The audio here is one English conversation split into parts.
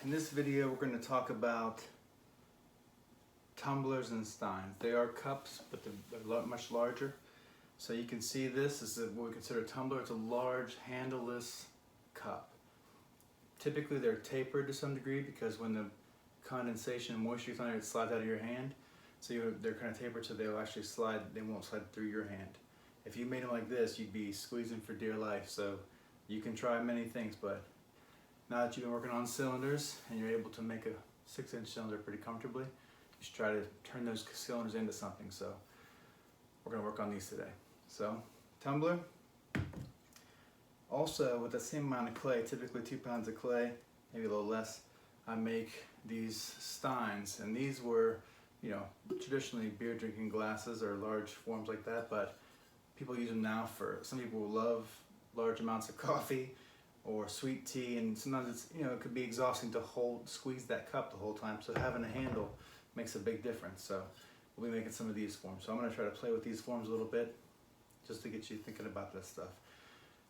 In this video we're going to talk about tumblers and steins. They are cups, but they're much larger. So you can see this is what we consider a tumbler. It's a large handleless cup. Typically they're tapered to some degree because when the condensation and moisture gets on it slides out of your hand. So they're kind of tapered so they'll actually slide, they won't slide through your hand. If you made them like this, you'd be squeezing for dear life. So you can try many things, but now that you've been working on cylinders and you're able to make a 6-inch cylinder pretty comfortably, you should try to turn those cylinders into something. So we're going to work on these today. So tumbler. Also with the same amount of clay, typically 2 pounds of clay, maybe a little less, I make these steins. And these were, traditionally beer drinking glasses or large forms like that, but people use them now for, some people love large amounts of coffee or sweet tea, and sometimes it's, it could be exhausting to squeeze that cup the whole time, so having a handle makes a big difference. So we'll be making some of these forms. So I'm going to try to play with these forms a little bit just to get you thinking about this stuff.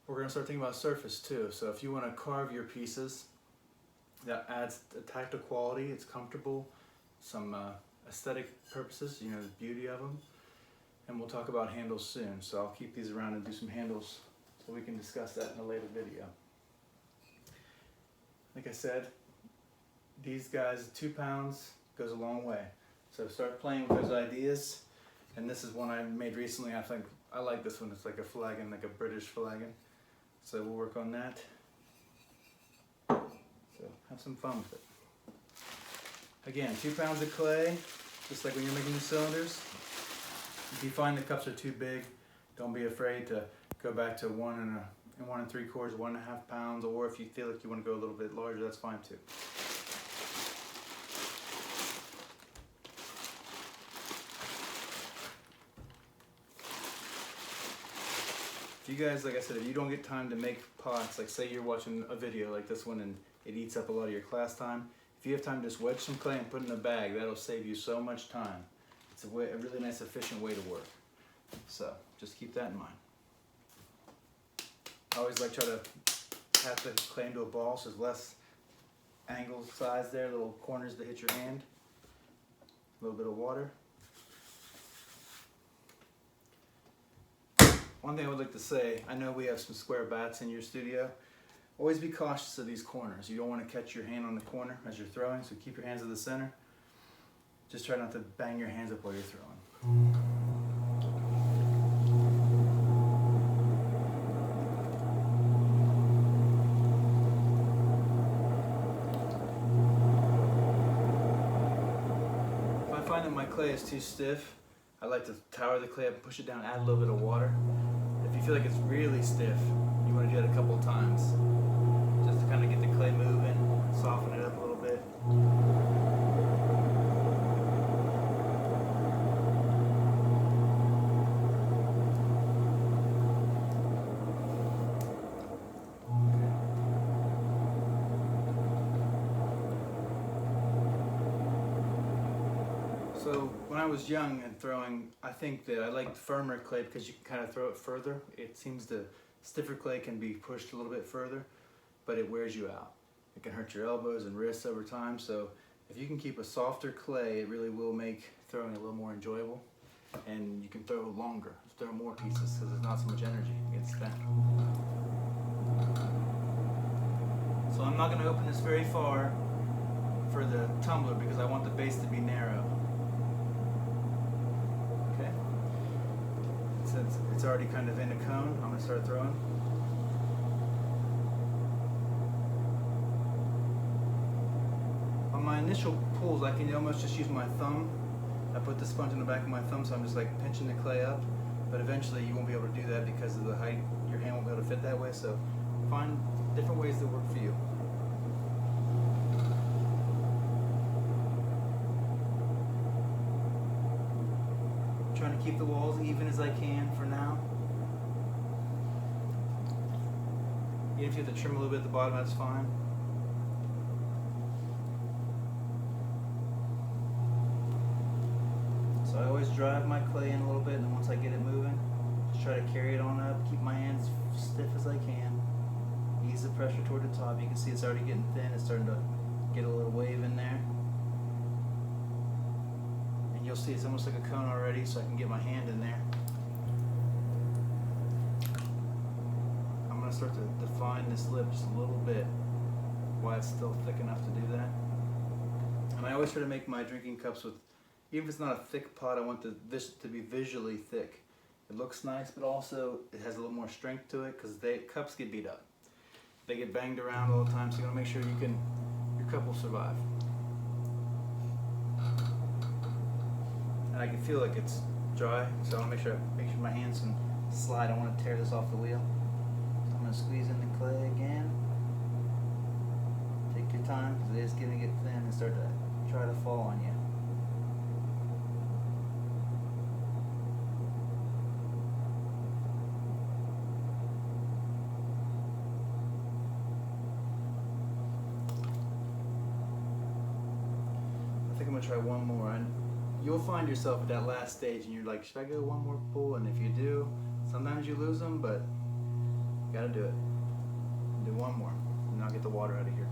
We're going to start thinking about surface too. So if you want to carve your pieces, that adds a tactile quality, it's comfortable, some aesthetic purposes, the beauty of them. And we'll talk about handles soon, so I'll keep these around and do some handles so we can discuss that in a later video. Like I said, these guys, 2 pounds goes a long way. So start playing with those ideas. And this is one I made recently. I think I like this one. It's like a flagon, like a British flagon. So we'll work on that. So have some fun with it. Again, 2 pounds of clay, just like when you're making the cylinders. If you find the cups are too big, don't be afraid to go back to 1 3/4, 1.5 pounds, or if you feel like you want to go a little bit larger, that's fine too. If you guys, like I said, if you don't get time to make pots, like say you're watching a video like this one and it eats up a lot of your class time, if you have time to just wedge some clay and put it in a bag, that'll save you so much time. It's a really nice, efficient way to work. So just keep that in mind. I always like try to pat the clay into a ball so there's less angle size there, little corners that hit your hand. A little bit of water. One thing I would like to say, I know we have some square bats in your studio. Always be cautious of these corners. You don't want to catch your hand on the corner as you're throwing, so keep your hands at the center. Just try not to bang your hands up while you're throwing. If I find that my clay is too stiff, I like to tower the clay up and push it down, add a little bit of water. If you feel like it's really stiff, you want to do that a couple of times, just to kind of get the clay moving, soften it up a little bit. So when I was young and throwing, I think that I liked firmer clay because you can kind of throw it further. It seems the stiffer clay can be pushed a little bit further, but it wears you out. It can hurt your elbows and wrists over time. So if you can keep a softer clay, it really will make throwing a little more enjoyable. And you can throw longer, throw more pieces because there's not so much energy gets spent. So I'm not going to open this very far for the tumbler because I want the base to be narrow. Okay. Since it's already kind of in a cone, I'm going to start throwing. On my initial pulls, I can almost just use my thumb. I put the sponge in the back of my thumb, so I'm just like pinching the clay up. But eventually you won't be able to do that because of the height. Your hand won't be able to fit that way, so find different ways that work for you. Trying to keep the walls even as I can for now. Even if you have to trim a little bit at the bottom, that's fine. So I always drive my clay in a little bit, and then once I get it moving, just try to carry it on up, keep my hands stiff as I can. Ease the pressure toward the top. You can see it's already getting thin. It's starting to Get a little wave in there. And you'll see it's almost like a cone already, so I can get my hand in there. I'm going to start to define this lip just a little bit while it's still thick enough to do that. And I always try to make my drinking cups with, even if it's not a thick pot, I want this to be visually thick. It looks nice, but also it has a little more strength to it because cups get beat up. They get banged around all the time, so you want to make sure your cup will survive. And I can feel like it's dry, so I want to make sure my hands can slide. I don't want to tear this off the wheel. So I'm going to squeeze in the clay again. Take your time because it is going to get thin and start to try to fall on you. I think I'm going to try one more. And you'll find yourself at that last stage and you're like, should I go one more pull? And if you do, sometimes you lose them, but you got to do it. Do one more and I'll get the water out of here.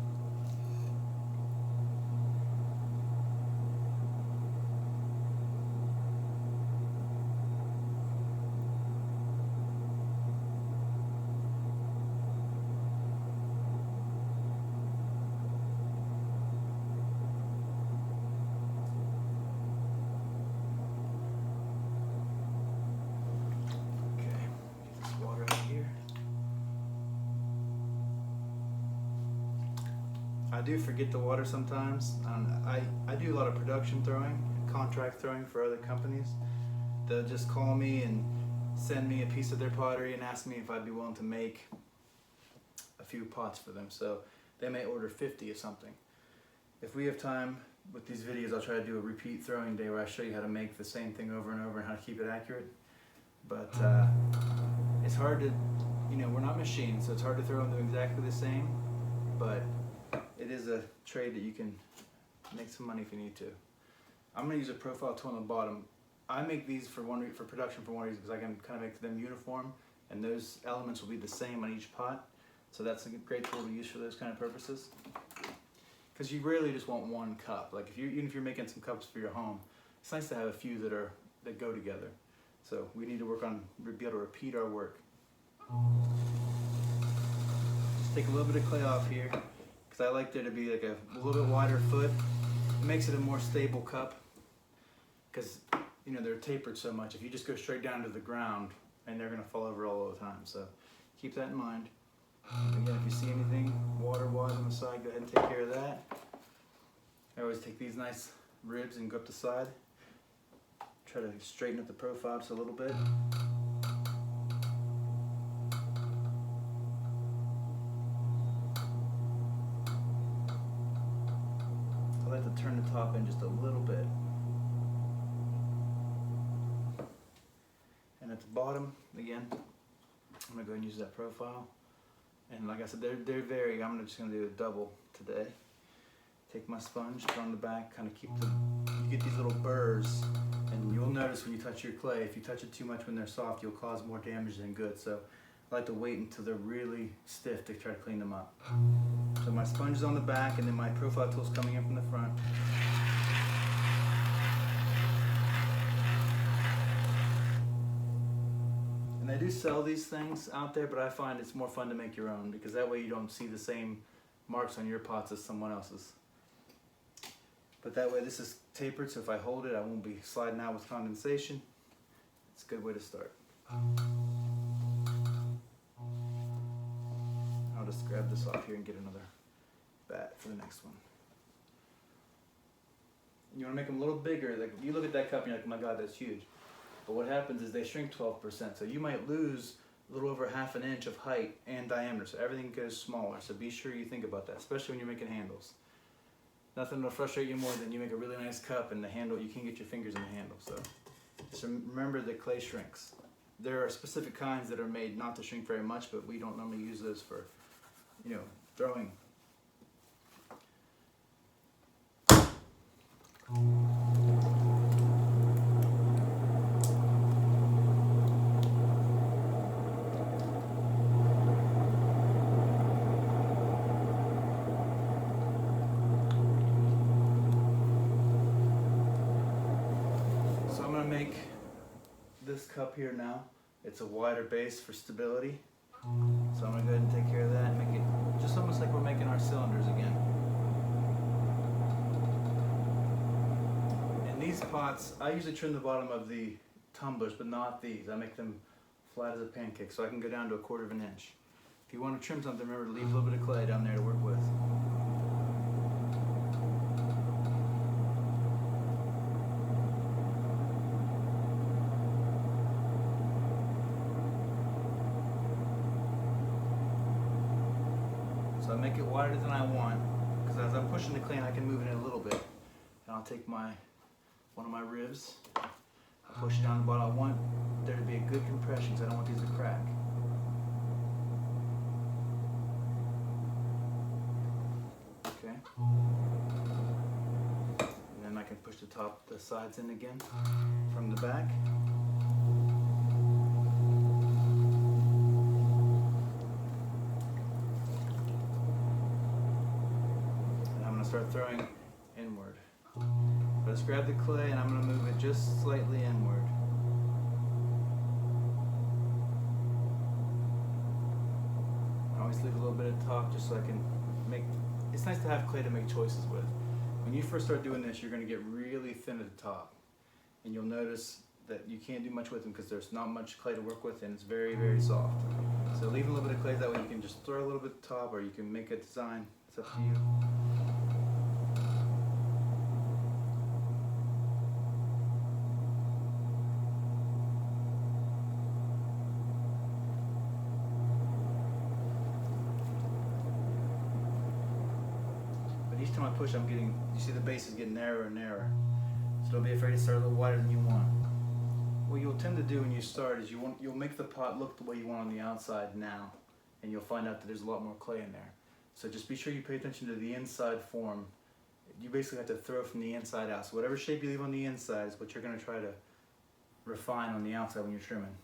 I do forget the water sometimes. I do a lot of production throwing, contract throwing for other companies. They'll just call me and send me a piece of their pottery and ask me if I'd be willing to make a few pots for them. So they may order 50 of something. If we have time with these videos, I'll try to do a repeat throwing day where I show you how to make the same thing over and over and how to keep it accurate. But it's hard to, we're not machines, so it's hard to throw them exactly the same, but it is a trade that you can make some money if you need to. I'm going to use a profile tool on the bottom. I make these for production for one reason, because I can kind of make them uniform, and those elements will be the same on each pot. So that's a great tool to use for those kind of purposes. Because you rarely just want one cup. Like even if you're making some cups for your home, it's nice to have a few that go together. So we need to work on be able to repeat our work. Just take a little bit of clay off here. I like there to be like a little bit wider foot. It makes it a more stable cup because they're tapered so much. If you just go straight down to the ground, and they're going to fall over all the time. So keep that in mind. Again, if you see anything water-wise on the side, go ahead and take care of that. I always take these nice ribs and go up the side. Try to straighten up the profile just a little bit. I like to turn the top in just a little bit. And at the bottom, again, I'm going to go and use that profile. And like I said, they're very, I'm just going to do a double today. Take my sponge, put on the back, kind of keep you get these little burrs. And you'll notice when you touch your clay, if you touch it too much when they're soft, you'll cause more damage than good. So I like to wait until they're really stiff to try to clean them up. So my sponge is on the back, and then my profile tool is coming in from the front. And they do sell these things out there, but I find it's more fun to make your own, because that way you don't see the same marks on your pots as someone else's. But that way this is tapered, so if I hold it, I won't be sliding out with condensation. It's a good way to start. I'll just grab this off here and get another bat for the next one. You want to make them a little bigger. Like you look at that cup and you're like, oh my God, that's huge. But what happens is they shrink 12%. So you might lose a little over ½ an inch of height and diameter. So everything goes smaller. So be sure you think about that, especially when you're making handles. Nothing will frustrate you more than you make a really nice cup and the handle, you can't get your fingers in the handle. So just remember that clay shrinks. There are specific kinds that are made not to shrink very much, but we don't normally use those for, throwing. make this cup here now. It's a wider base for stability. So I'm gonna go ahead and take care of that and make it just almost like we're making our cylinders again. And these pots, I usually trim the bottom of the tumblers, but not these. I make them flat as a pancake, so I can go down to 1/4 of an inch. If you want to trim something, remember to leave a little bit of clay down there to work with. So I make it wider than I want, because as I'm pushing the clay in, I can move it in a little bit. And I'll take one of my ribs, I'll push it down the bottom. I want there to be a good compression, because I don't want these to crack. Okay. And then I can push the sides in again from the back. Start throwing inward. Let's grab the clay and I'm going to move it just slightly inward. I always leave a little bit of top just so I can make, it's nice to have clay to make choices with. When you first start doing this, you're going to get really thin at the top. And you'll notice that you can't do much with them because there's not much clay to work with and it's very, very soft. So leave a little bit of clay, that way you can just throw a little bit at the top or you can make a design. It's up to you. Each time I push, I'm getting, you see the base is getting narrower and narrower. So don't be afraid to start a little wider than you want. What you'll tend to do when you start is you'll make the pot look the way you want on the outside now, and you'll find out that there's a lot more clay in there. So just be sure you pay attention to the inside form. You basically have to throw from the inside out. So whatever shape you leave on the inside is what you're going to try to refine on the outside when you're trimming.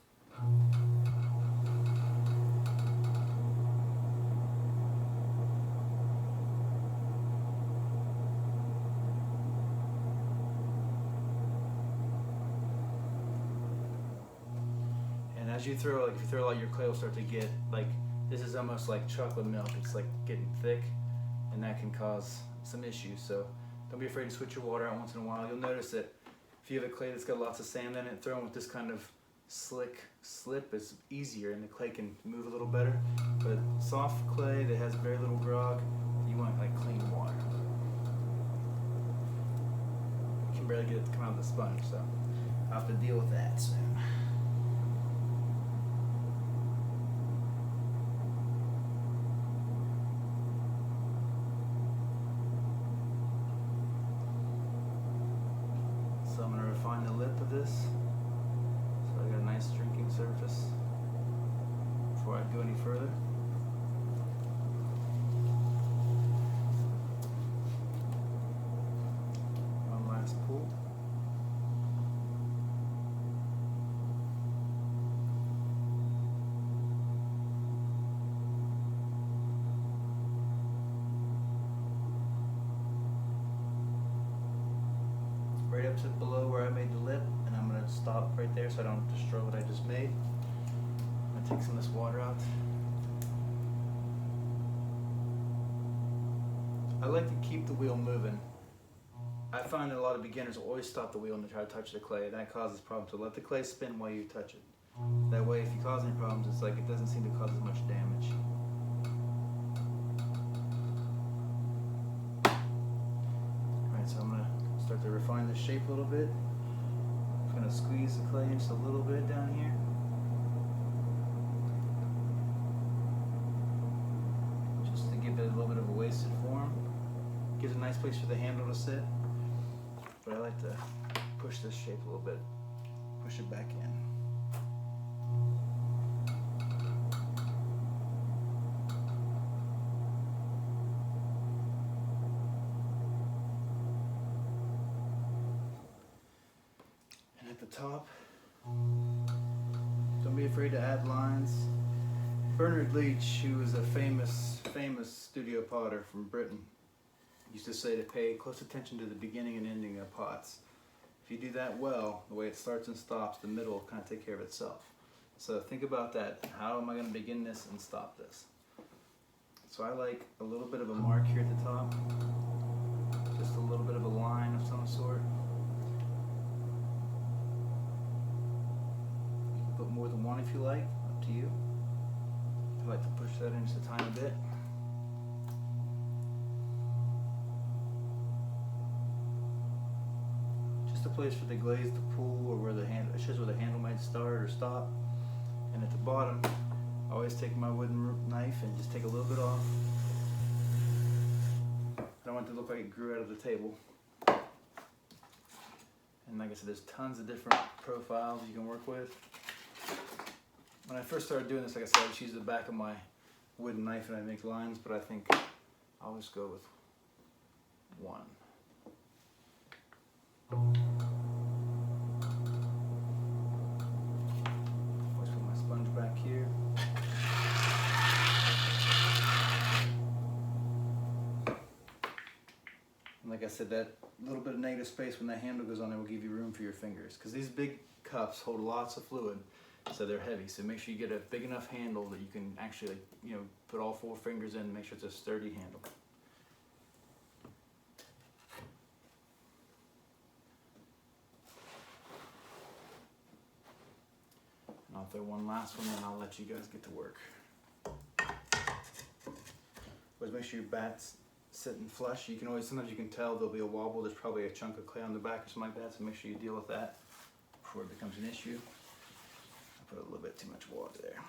As you throw, like if you throw a lot, your clay will start to get like, this is almost like chocolate milk. It's like getting thick, and that can cause some issues. So don't be afraid to switch your water out once in a while. You'll notice that if you have a clay that's got lots of sand in it, throwing with this kind of slick slip is easier, and the clay can move a little better. But soft clay that has very little grog, you want like clean water. You can barely get it to come out of the sponge, so I'll have to deal with that soon. So I'm going to refine the lip of this so I got a nice drinking surface before I go any further. One last pull. Right up to below where I made the lip, and I'm going to stop right there so I don't destroy what I just made. I'm going to take some of this water out. I like to keep the wheel moving. I find that a lot of beginners always stop the wheel and they try to touch the clay. That causes problems, so let the clay spin while you touch it. That way if you cause any problems, it's like it doesn't seem to cause as much damage. Alright, so I'm going to start to refine the shape a little bit. I'm going to squeeze the clay in just a little bit down here. Just to give it a little bit of a wasted form. Gives a nice place for the handle to sit. But I like to push this shape a little bit. Push it back in. Top. Don't be afraid to add lines. Bernard Leach, who was a famous studio potter from Britain, used to say to pay close attention to the beginning and ending of pots. If you do that well, the way it starts and stops, the middle will kind of take care of itself. So think about that. How am I going to begin this and stop this? So I like a little bit of a mark here at the top. Just a little bit of a line of some sort. You can put more than one if you like, up to you. I like to push that in just a tiny bit. Just a place for the glaze to pool, or where the handle, it shows where the handle might start or stop. And at the bottom, I always take my wooden knife and just take a little bit off. I don't want it to look like it grew out of the table. And like I said, there's tons of different profiles you can work with. When I first started doing this, like I said, I just use the back of my wooden knife and I make lines, but I think I'll just go with one. Always put my sponge back here. And like I said, that little bit of negative space when that handle goes on there will give you room for your fingers, because these big cups hold lots of fluid, so they're heavy. So make sure you get a big enough handle that you can actually, put all 4 fingers in and make sure it's a sturdy handle. And I'll throw one last one and I'll let you guys get to work. Always make sure your bat's sitting flush. You can always, sometimes you can tell there'll be a wobble. There's probably a chunk of clay on the back or something like that, so make sure you deal with that before it becomes an issue. I put a little bit too much water there.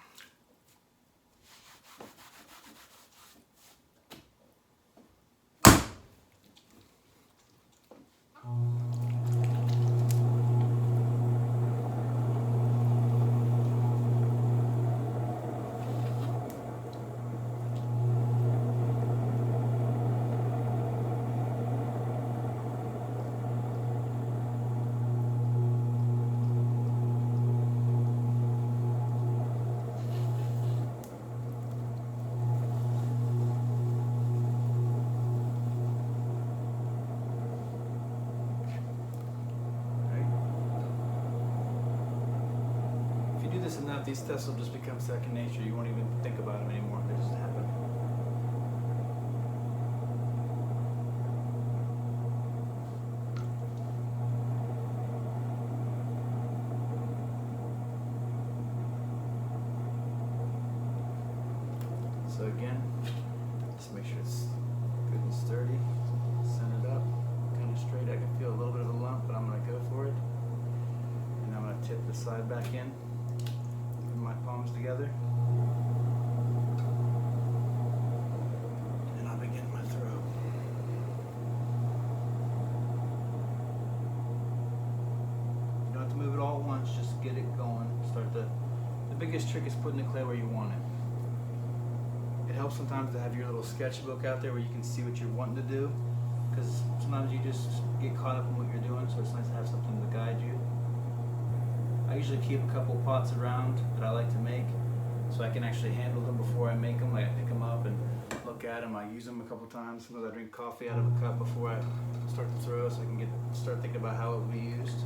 Enough, these tests will just become second nature. You won't even think about them anymore. They just happen. So again, just make sure it's good and sturdy, centered up, kind of straight. I can feel a little bit of a lump, but I'm going to go for it. And I'm going to tip the side back in. My palms together, and I'll begin my throw. You don't have to move it all at once, just get it going. Start the biggest trick is putting the clay where you want it. It helps sometimes to have your little sketchbook out there where you can see what you're wanting to do, because sometimes you just get caught up in what you're doing, so it's nice to have something to guide you. I usually keep a couple pots around that I like to make, so I can actually handle them before I make them. Like I pick them up and look at them. I use them a couple times. Sometimes I drink coffee out of a cup before I start to throw, so I can start thinking about how it will be used.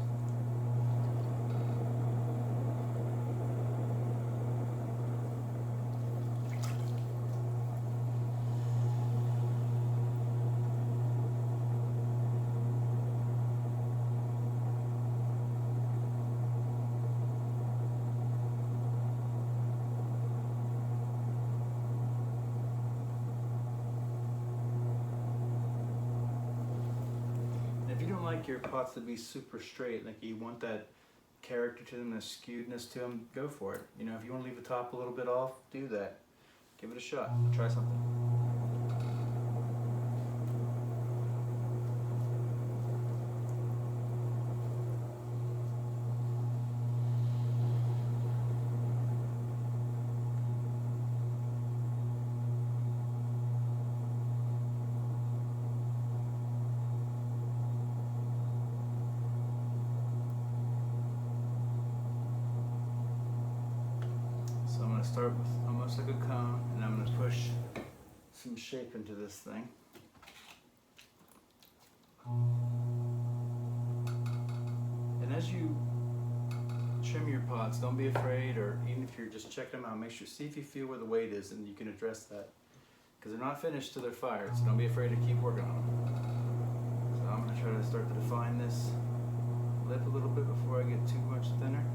Like your pots to be super straight, like you want that character to them, the skewedness to them, go for it. If you want to leave the top a little bit off, do that. Give it a shot. Try something. Start with almost like a cone, and I'm going to push some shape into this thing. as you trim your pots, don't be afraid, or even if you're just checking them out, make sure, see if you feel where the weight is and you can address that. Because they're not finished till they're fired, so don't be afraid to keep working on them. So I'm going to try to start to define this lip a little bit before I get too much thinner.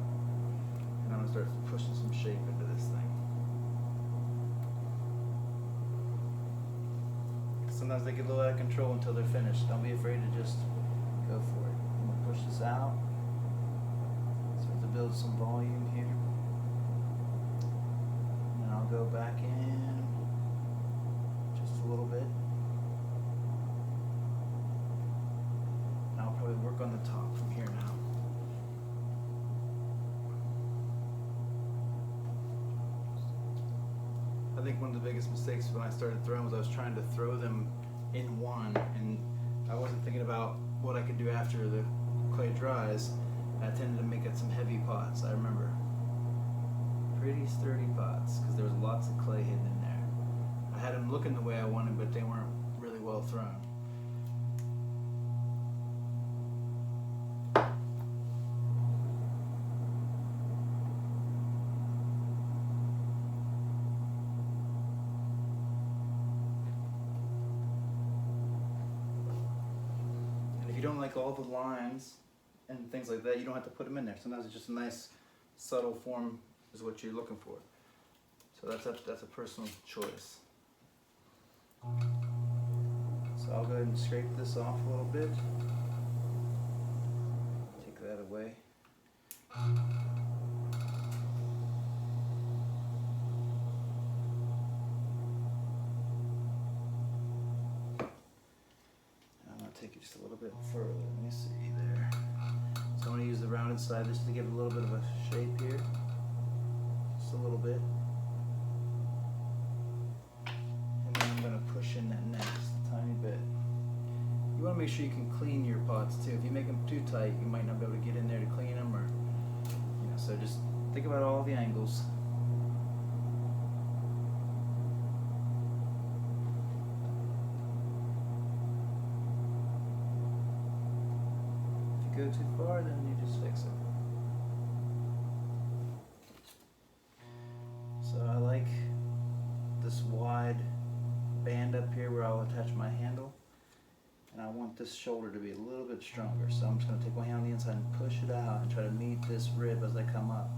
And I'm going to start pushing some shape into this thing. Sometimes they get a little out of control until they're finished. Don't be afraid to just go for it. I'm going to push this out. Start to build some volume here. And I'll go back in just a little bit. And I'll probably work on the top from here now. I think one of the biggest mistakes when I started throwing was I was trying to throw them in one, and I wasn't thinking about what I could do after the clay dries. I tended to make it some heavy pots. I remember pretty sturdy pots because there was lots of clay hidden in there. I had them looking the way I wanted, but they weren't really well thrown. If you don't like all the lines and things like that, you don't have to put them in there. Sometimes it's just a nice subtle form is what you're looking for. So that's a personal choice. So I'll go ahead and scrape this off a little bit. Take that away. Take it just a little bit further. Let me see there. So I'm going to use the rounded side just to give it a little bit of a shape here. Just a little bit. And then I'm going to push in that neck just a tiny bit. You want to make sure you can clean your pots too. If you make them too tight, you might not be able to get in there to clean them, or so just think about all the angles. Go too far, then you just fix it. So I like this wide band up here where I'll attach my handle, and I want this shoulder to be a little bit stronger. So I'm just going to take my hand on the inside and push it out and try to meet this rib as I come up.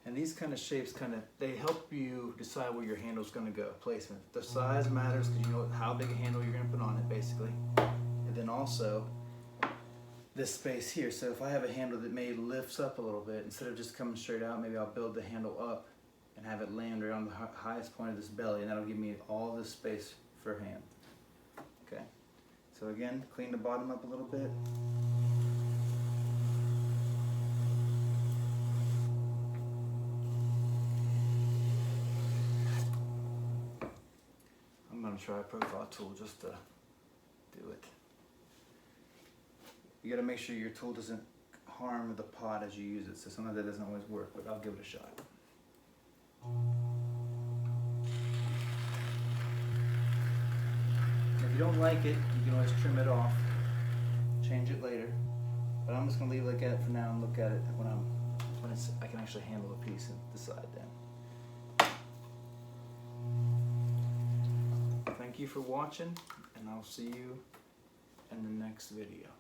And these kind of shapes they help you decide where your handle's going to go, placement. The size matters because you know how big a handle you're going to put on it, basically. And then also this space here. So if I have a handle that maybe lifts up a little bit, instead of just coming straight out, maybe I'll build the handle up and have it land right on the highest point of this belly, and that'll give me all this space for hand. Okay. So again, clean the bottom up a little bit. I'm going to try a profile tool just to do it. You got to make sure your tool doesn't harm the pot as you use it. So sometimes that doesn't always work, but I'll give it a shot. If you don't like it, you can always trim it off, change it later. But I'm just going to leave it like that for now and look at it when I can actually handle the piece and decide then. Thank you for watching, and I'll see you in the next video.